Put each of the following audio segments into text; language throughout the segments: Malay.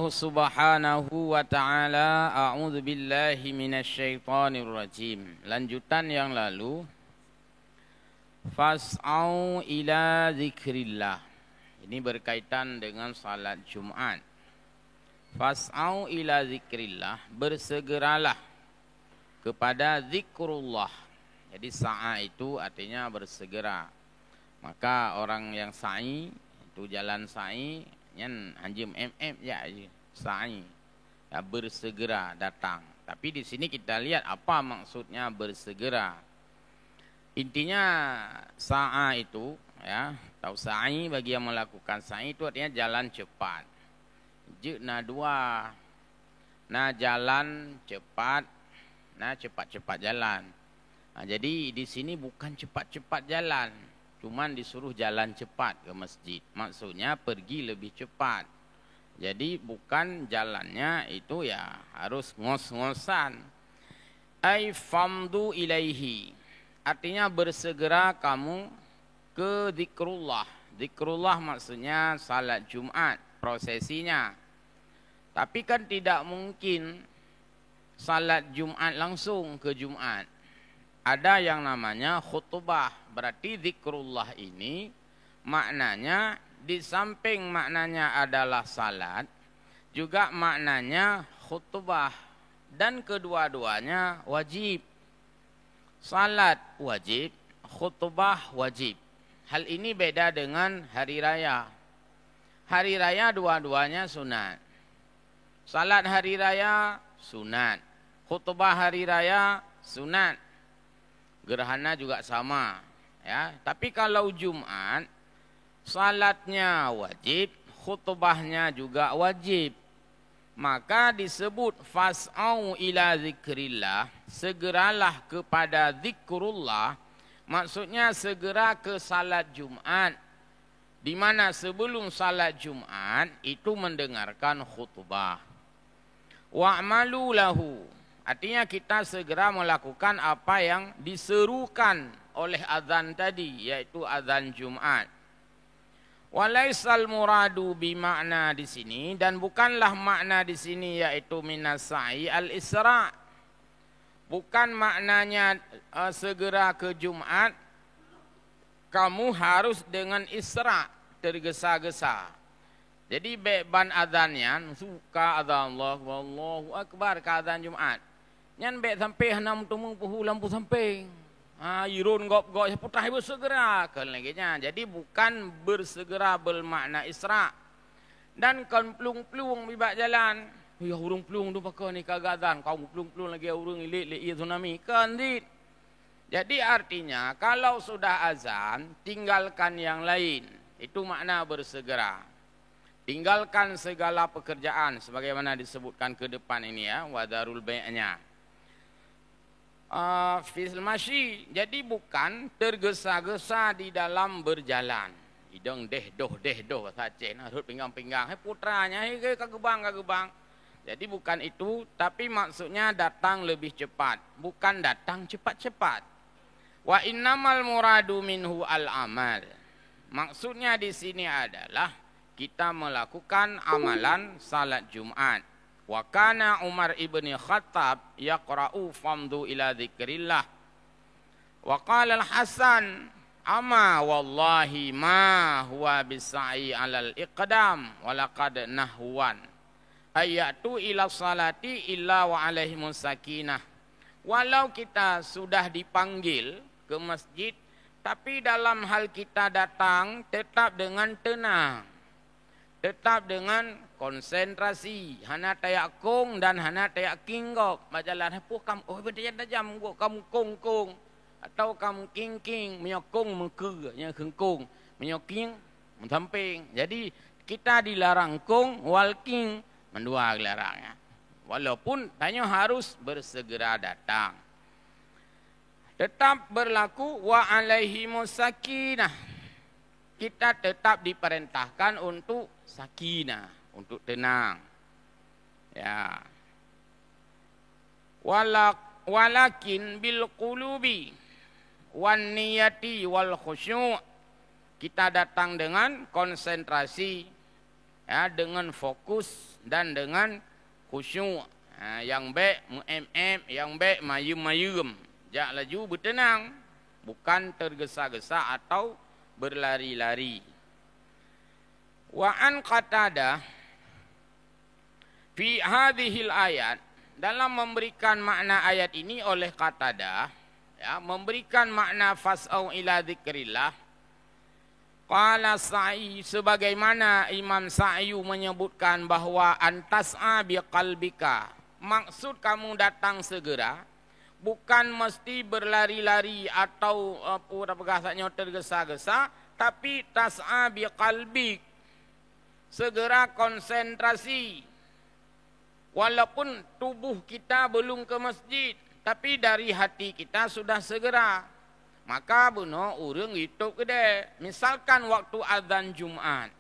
Allah Subhanahu wa taala, a'udzu billahi minasyaitonir rajim. Lanjutan yang lalu, fas'au ila zikrillah. Ini berkaitan dengan salat Jumat. Fas'au ila zikrillah, bersegeralah kepada zikrullah. Jadi sa'a itu artinya bersegera. Maka orang yang sa'i itu jalan sa'i yang anjim ya sa'i, ya, bersegera datang. Tapi di sini kita lihat apa maksudnya bersegera. Intinya sa'a itu, ya, tahu sa'i bagi yang melakukan sa'i itu artinya jalan cepat. Na dua, na jalan cepat, na cepat-cepat jalan. Nah, jadi di sini bukan cepat-cepat jalan, cuman disuruh jalan cepat ke masjid. Maksudnya pergi lebih cepat. Jadi bukan jalannya itu ya harus ngos-ngosan. Ai famdu ilaihi. Artinya bersegera kamu ke zikrullah. Zikrullah maksudnya salat Jumat, prosesinya. Tapi kan tidak mungkin salat Jumat langsung ke Jumat. Ada yang namanya khutbah. Berarti zikrullah ini maknanya di samping maknanya adalah salat, juga maknanya khutbah. Dan kedua-duanya wajib. Salat wajib, khutbah wajib. Hal ini beda dengan hari raya. Hari raya dua-duanya sunat. Salat hari raya sunat. Khutbah hari raya sunat. Gerhana juga sama, ya. Tapi kalau Jumat, salatnya wajib, khutbahnya juga wajib. Maka disebut fas'au ila zikrillah, segeralah kepada zikrullah. Maksudnya segera ke salat Jumat, di mana sebelum salat Jumat itu mendengarkan khutbah. Wa'malu lahu. Artinya kita segera melakukan apa yang diserukan oleh azan tadi, yaitu azan Jumat. Walaisal muradu bimakna di sini, dan bukanlah makna di sini yaitu minas sa'i al-isra'. Bukan maknanya segera ke Jumat kamu harus dengan isra', tergesa-gesa. Jadi beban azannya suka azan Allah wallahu akbar ke azan Jumat. Nyan bek sampai hanam tumung puhu lampu samping. Yurun gop-gop putah bersegera kan laginya. Jadi bukan bersegera bermakna isra'. Dan kan pelung-pelung bibak jalan. Ya urung pelung tu pakai ni kagak azan. Kau pelung-pelung lagi urung ilik iya tsunami kan dit. Jadi artinya kalau sudah azan tinggalkan yang lain. Itu makna bersegera. Tinggalkan segala pekerjaan sebagaimana disebutkan ke depan ini, ya, wadarul bai'nya. Fil masyi, jadi bukan tergesa-gesa di dalam berjalan. Hidung deh doh saja, harut pinggang-pinggang, putranya ke kagebang. Jadi bukan itu, tapi maksudnya datang lebih cepat, bukan datang cepat-cepat. Wa innamal muradu minhu al-amal. Maksudnya di sini adalah kita melakukan amalan salat Jumat. Wa kana Umar ibni Khattab yaqra'u famdu ila zikrillah. Wa qala al-Hasan ama wallahi ma huwa bisa'i alal iqdam wa laqad nahwan ayatu ila salati illa wa alaihimus sakinah. Walau kita sudah dipanggil ke masjid, tapi dalam hal kita datang tetap dengan tenang, tetap dengan konsentrasi. Hana tayak kong dan hana tayak kinggok. Majalah hapu kamu berjaya tajam gua kamu kong atau kamu king menyokong mengke nya kengkong menyoking mensamping. Jadi kita dilarang kong wal king mendua dilarangnya. Walaupun tanya harus bersegera datang. Tetap berlaku wa alaihimus sakinah. Kita tetap diperintahkan untuk sakinah, untuk tenang. Ya. Walakin bil qulubi wan niyati wal khusyu'. Kita datang dengan konsentrasi, ya, dengan fokus dan dengan khusyuk. Yang baik yang baik mayum. Jak laju bertenang, bukan tergesa-gesa atau berlari-lari. Wa an Qatadah fi hadhil ayat, dalam memberikan makna ayat ini oleh Qatadah, ya, memberikan makna fas'au ila dzikrillah. Qala Sa'i, sebagaimana Imam Sa'yu menyebutkan bahwa antas'a biqalbika, maksud kamu datang segera, bukan mesti berlari-lari atau bahasanya tergesa-gesa, tapi tas'a biqalbik, segera konsentrasi. Walaupun tubuh kita belum ke masjid, tapi dari hati kita sudah segera. Maka bunuh urang hidup kedai. Misalkan waktu azan Jumat,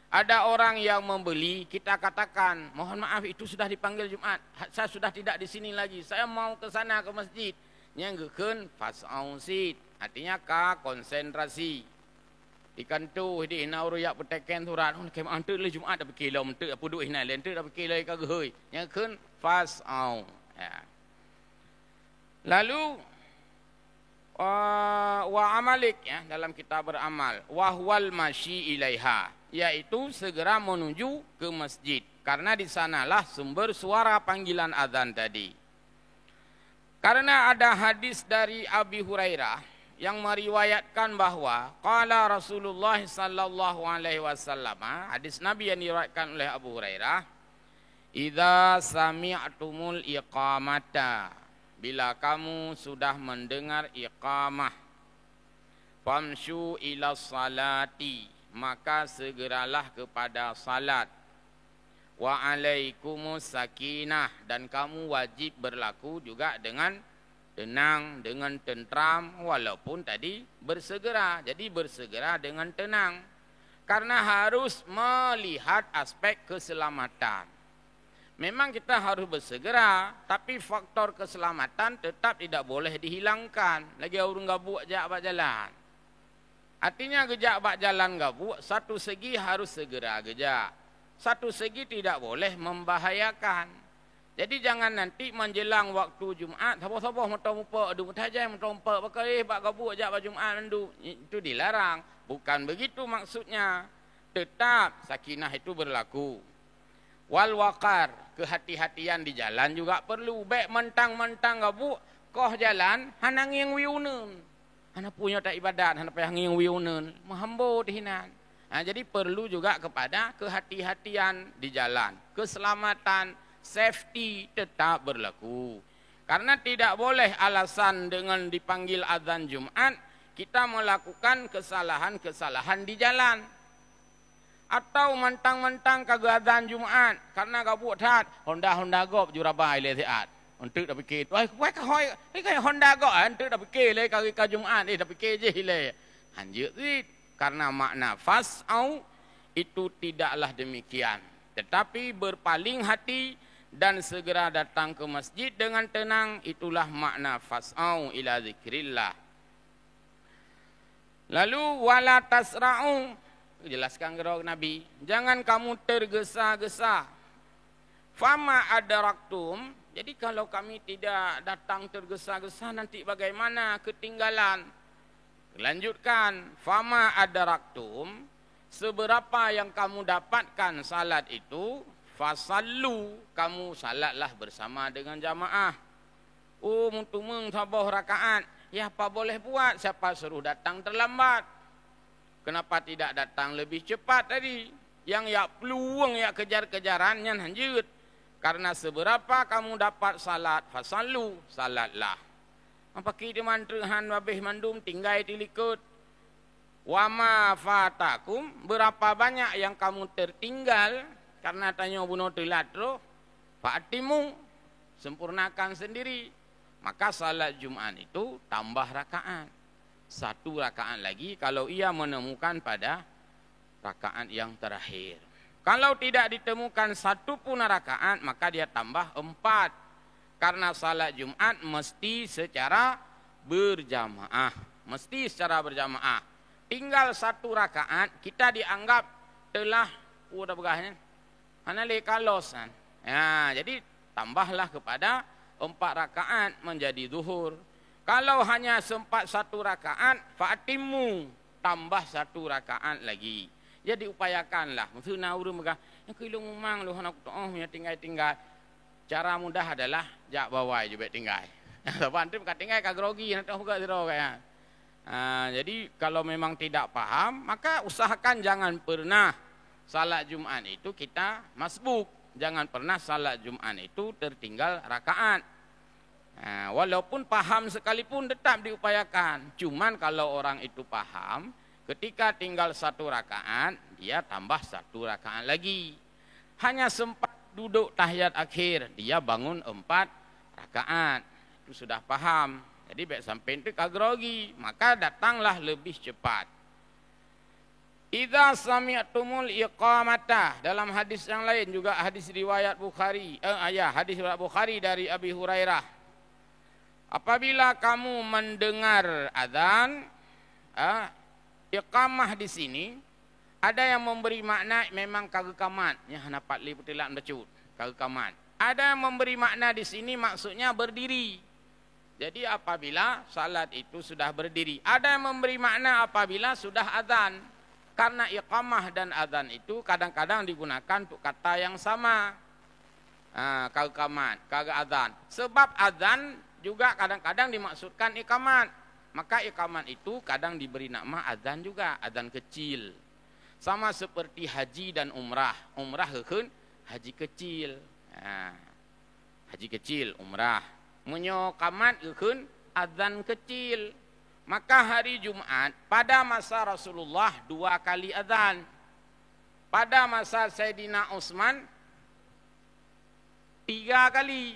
ada orang yang membeli, kita katakan, mohon maaf itu sudah dipanggil Jumat, saya sudah tidak di sini lagi, saya mau ke sana ke masjid. Nyanggekeun fas'au sid, artinya ka konsentrasi. Ikan tu di ina uruyak peteken surat, kem antu le Jumat dak pikir lo mentu apa duk ina len tu dak pikir le ka gehoi. Nyanggekeun fas'au. Ya. Lalu wa amalik, ya, dalam kitab beramal, wahwal masyi ilaiha, yaitu segera menuju ke masjid, karena di sanalah sumber suara panggilan azan tadi. Karena ada hadis dari Abi Hurairah yang meriwayatkan bahwa qala Rasulullah sallallahu alaihi wasallam, hadis Nabi yang diriwayatkan oleh Abu Hurairah, idza sami'tumul iqamata, bila kamu sudah mendengar iqamah, famshu ila salati, maka segeralah kepada salat. Wa alaikumus sakinah, dan kamu wajib berlaku juga dengan tenang, dengan tentram, walaupun tadi bersegera. Jadi bersegera dengan tenang, karena harus melihat aspek keselamatan. Memang kita harus bersegera, tapi faktor keselamatan tetap tidak boleh dihilangkan. Lagi orang gabuk jak bak jalan. Artinya gejak bak jalan gabuk, satu segi harus segera gejak, satu segi tidak boleh membahayakan. Jadi jangan nanti menjelang waktu Jumat, sabar-sabar mentau mupa, adu mutajai mentau mupa, pakai bak gabuk jak bak Jumat nandu. Itu dilarang. Bukan begitu maksudnya. Tetap sakinah itu berlaku. Wal waqar, kehati-hatian di jalan juga perlu. Baik mentang-mentang gabuk, koh jalan, hanang yang wiunen. Hana punya tak ibadat, hana payah yang wiunen. Mahambut hinan. Jadi perlu juga kepada kehati-hatian di jalan. Keselamatan, safety tetap berlaku. Karena tidak boleh alasan dengan dipanggil azan Jumat, kita melakukan kesalahan-kesalahan di jalan. Atau mentang-mentang kagak azan Jumat karena gabuk tat Honda gop jurabai le siat untuk dak fikir wai ka hoi kai Honda gop untuk dak fikir le ka Jumat dak fikir je le anjir karena makna fas'au itu tidaklah demikian, tetapi berpaling hati dan segera datang ke masjid dengan tenang, itulah makna fas'au ila zikrillah. Lalu wala tasra'u, jelaskan gerak Nabi, jangan kamu tergesa-gesa. Fama adaraktum, jadi kalau kami tidak datang tergesa-gesa nanti bagaimana, ketinggalan. Lanjutkan, fama adaraktum, seberapa yang kamu dapatkan salat itu, fasallu, kamu salatlah bersama dengan jamaah. Oh, muntumeng sabah rakaat, ya apa boleh buat, siapa suruh datang terlambat? Kenapa tidak datang lebih cepat tadi? Yang ya peluang ya kejar-kejarannya lanjut. Karena seberapa kamu dapat salat, fasallu, salatlah. Pakai di mantrahan babih mandum tinggai dilikut. Wama fatakum, berapa banyak yang kamu tertinggal karena tanya bunuh telatro, fa'atimu, sempurnakan sendiri. Maka salat Jumat itu tambah rakaat. Satu rakaat lagi kalau ia menemukan pada rakaat yang terakhir. Kalau tidak ditemukan satu pun rakaat, maka dia tambah 4. Karena salat Jumat mesti secara berjamaah. Mesti secara berjamaah. Tinggal satu rakaat, kita dianggap telah hana le kalos kan. Ya, jadi tambahlah kepada 4 rakaat menjadi zuhur. Kalau hanya sempat 1 rakaat, fa'atimu, tambah 1 rakaat lagi. Jadi upayakanlah. Maksudnya urung megah, yang kilung memang lu hana kutoh punya tinggal-tinggal. Cara mudah adalah jak bawai juga tinggal. Sebab nanti tinggal kagrogi nanti juga zero kayak. Jadi kalau memang tidak paham, maka usahakan jangan pernah salat Jumat itu kita masbuk. Jangan pernah salat Jumat itu tertinggal rakaat. Walaupun paham sekalipun tetap diupayakan. Cuman kalau orang itu paham, ketika tinggal 1 rakaat, dia tambah 1 rakaat lagi. Hanya sempat duduk tahiyat akhir, dia bangun 4 rakaat. Itu sudah paham. Jadi baik sampai itu kagrogi, maka datanglah lebih cepat. Idza sami'tumul iqamata, dalam hadis yang lain juga hadis riwayat Bukhari, hadis riwayat Bukhari dari Abi Hurairah. Apabila kamu mendengar azan, iqamah di sini ada yang memberi makna memang kagekamat, nya hanapat li putilan becut, kagekamat. Ada yang memberi makna di sini maksudnya berdiri. Jadi apabila salat itu sudah berdiri. Ada yang memberi makna apabila sudah azan. Karena iqamah dan azan itu kadang-kadang digunakan untuk kata yang sama. Kagekamat, kagak azan. Sebab azan juga kadang-kadang dimaksudkan iqamat. Maka iqamat itu kadang diberi nama azan juga, azan kecil. Sama seperti haji dan umrah. Umrah kan haji kecil. Haji kecil, umrah. Menyokamat kan azan kecil. Maka hari Jumat pada masa Rasulullah 2 kali azan. Pada masa Sayyidina Utsman 3 kali.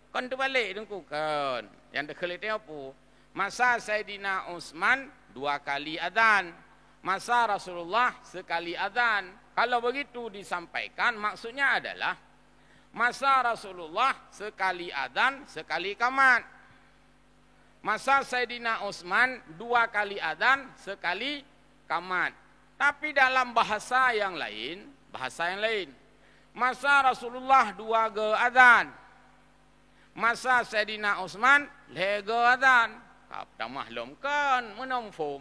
Kon tu balik dengku kan. Yang dekelit apa? Masa Sayyidina Utsman 2 kali azan. Masa Rasulullah sekali azan. Kalau begitu disampaikan maksudnya adalah masa Rasulullah sekali azan, sekali qamat. Masa Sayyidina Utsman 2 kali azan, sekali qamat. Tapi dalam bahasa yang lain, masa Rasulullah 2 ge azan. Masa Sayyidina Utsman 3 ge azan. Kapta maklum kan menomfum.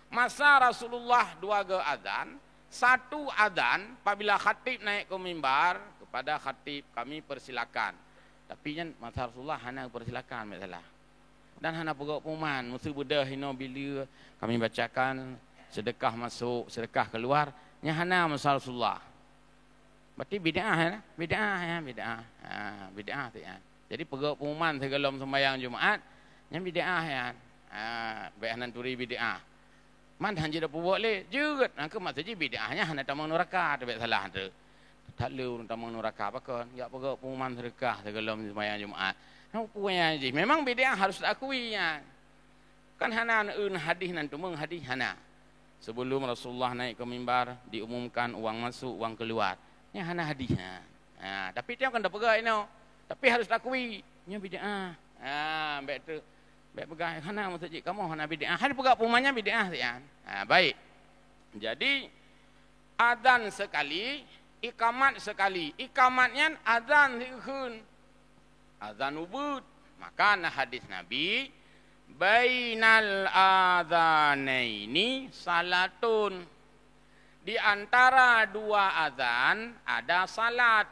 Masa Rasulullah 2 ge azan, 1 azan apabila khatib naik ke mimbar, kepada khatib kami persilakan. Tapi kan masa Rasulullah hana persilakan masalah. Dan hana pegawai pengumuman, musuh bedah hina bila kami bacakan sedekah masuk, sedekah keluar, nya hana masa Rasulullah. Berarti bid'ah ya, bid'ah tu ya. Jadi pegawai pengumuman sebelum sembahyang Jumaat, nya bid'ah ya. Baik hanan turi bid'ah. Man hanji dah buat le, juga nak maksudnya bid'ahnya hana tamang neraka, tu salah tu. Tak lu tamang neraka apa kan? Ya pegawai pengumuman sedekah sebelum sembahyang Jumaat. Punya je. Memang bid'ah harus diakui ya. Kan hana hadis nanti hadis hana. Sebelum Rasulullah naik ke mimbar diumumkan uang masuk, uang keluar. Nya hana hadisnya. Tapi dia kan dah pegang no. Tapi harus diakui nya bid'ah. Baik tu. Baik pegang hana maksud kamu hana bid'ah. Hari pegang pengumumannya bid'ah ya. Baik. Jadi azan sekali, iqamat sekali. Iqamatnya azan dikun. Azan ubud. Maka nah hadis Nabi, bainal adzanaini salatun. Di antara 2 azan ada salat.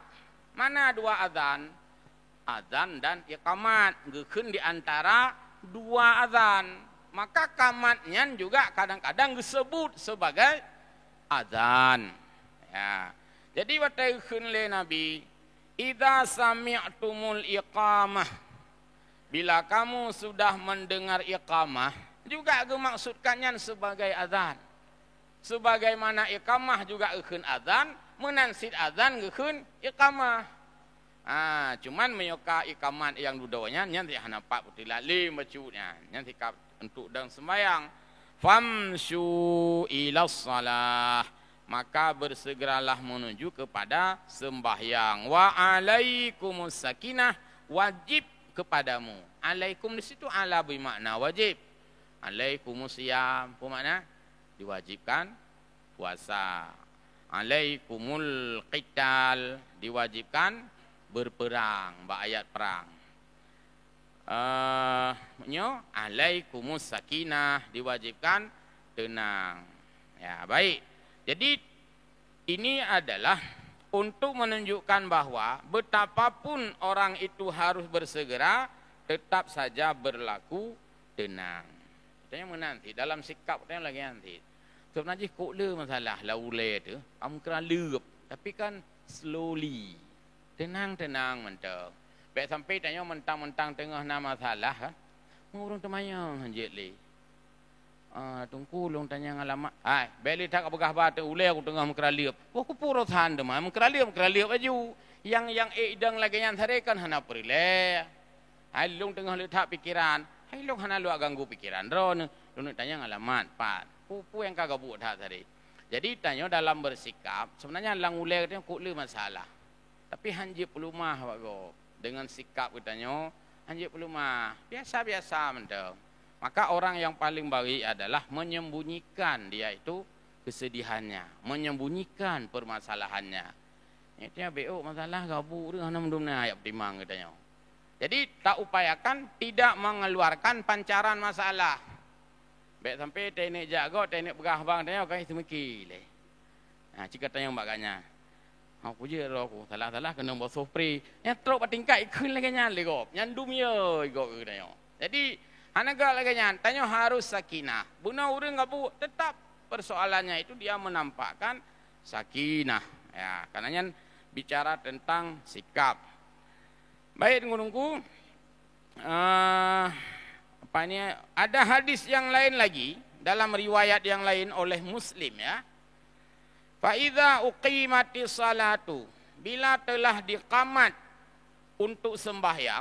Mana 2 azan? Azan dan iqamat. Gekeun di antara 2 azan. Maka qamatnya juga kadang-kadang disebut sebagai azan. Ya. Jadi wataikeun le Nabi, idza sami'tumul iqamah, bila kamu sudah mendengar iqamah, juga dimaksudkannya sebagai azan. Sebagaimana iqamah juga ekeun azan, menansid azan ekeun iqamah. Cuman menyoka iqamat yang dudanya nya hana 4 putih lalim bacutnya, nya sikap untuk dan sembahyang. Famshu ila shalah, maka bersegeralah menuju kepada sembahyang. Wa alaikumus sakinah, wajib kepadamu. Alaikum di situ ala bermakna wajib. Alaikumus siyam, apa makna? Diwajibkan puasa. alaikumul qital, diwajibkan berperang, ayat perang. Alaikumus sakinah, diwajibkan tenang. Ya, baik. Jadi ini adalah untuk menunjukkan bahwa betapapun orang itu harus bersegera, tetap saja berlaku tenang. Katanya menanti dalam sikap katanya lagi nanti. Sebenarnya kok le masalah laule tu, kamu kena leup, tapi kan slowly. Tenang-tenang mentang. Baik sampai tanya mentang-mentang tengah nama masalah, ha? Orang temayang hanjit le. Tunggu long tanya ngalamat. Beli tak apakah batu ule aku tengah mengkeraliup. Aku pura tahan demam mengkeraliup aju. Yang idang lagi yang tarekan hana perile. Hai long tengah letak pikiran. Hai long hana lu ganggu pikiran. Ron tanya ngalamat. Pat. Pupu yang kagak buat tadi. Jadi tanya dalam bersikap sebenarnya lang ule katanya kok le masalah. Tapi hanjit pelumah bago. Dengan sikap katanya hanjit pelumah. Biasa-biasa mentang. Maka orang yang paling baik adalah menyembunyikan dia itu kesedihannya, menyembunyikan permasalahannya. Itu BO masalah gabuk dengan namdumna ayat timang katanya. Jadi tak upayakan tidak mengeluarkan pancaran masalah. Baik sampai teknik jago, teknik begah bang tanya kan itu mikir. Nah, jika tanya mbaknya. Aku je aku salah-salah kena bawa spray. Yang teruk tingkat ikut lagi nya legop. Nyandum ye ikut katanya. Jadi anaga lagi tanya harus sakinah. Buna urang gabu tetap persoalannya itu dia menampakkan sakinah. Ya, karena bicara tentang sikap. Baik nunggu. Apa ini? Ada hadis yang lain lagi dalam riwayat yang lain oleh Muslim ya. Fa idza uqimatis salatu, bila telah diqamat untuk sembahyang,